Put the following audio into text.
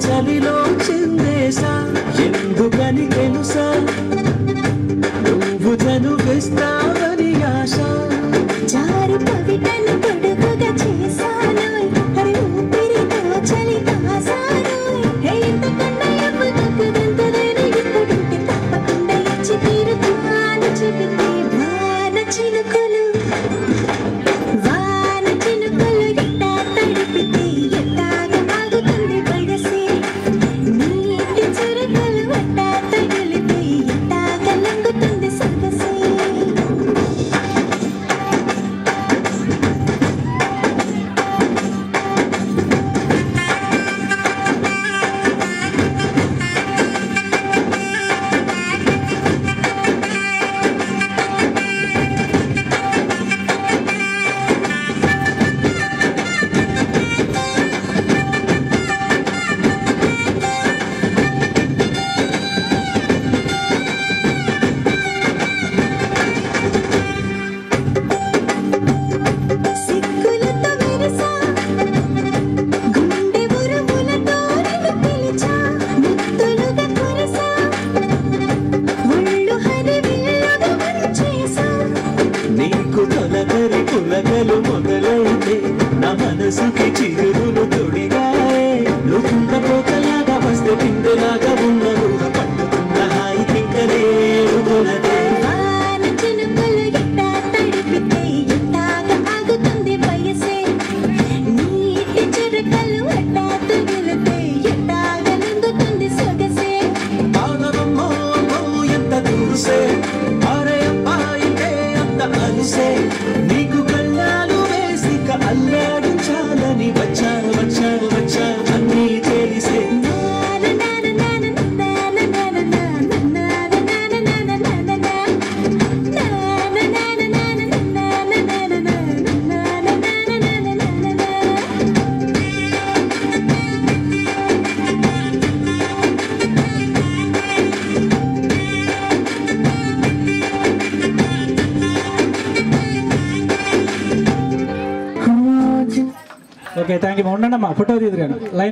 చలిలో చిందేసా ఎందుకని తెలుసా నువ్వు చనువిస్తావని ఆశ జారి పవిటను పొడుగుగా చేశాను హరి ఊపిరితో చలి కాసాను ఎంతకన్నా ఎవ్వదగ్గదంతదైన ఇప్పుడుంటే తప్పకుండా ఇచ్చి తీరుతాను చెబితే వాన చినుకులు ఎట్టా తడిపితే ఎట్టాగా ఆగుతుంది పడసే నీటి చురకలు ఎట్టా తగిలితే ఎట్టాగా లంగుతుంది సొగసే పులకలు మొదలైతే నా మనసుకి చిగురులు తొడిగాయే నువ్వుండ పోతలాగా వస్తే పిందెలాగా ఉన్నవు పట్టుకున్న హాయి తింకలేరు కొనదే వాన చినుకులు ఎట్టా తడిపితే ఎట్టాగా ఆగుతుంది వయసే నీటి చురకలు ఎట్టా తగిలితే ఎట్టాగా లంగుతుంది సొగసే ఆగమమ్మో ఎంత దూసే అరే అబ్బాయితే అంత అలిసే నీకు కళ్ళాలు వేసిక అల్లాడించాలని వచ్చా వచ్చా వచ్చా అన్నీ తెలిసే ఓకే థ్యాంక్ యూ ఉండండి అమ్మా ఫోటో తీదురు కానీ లైన్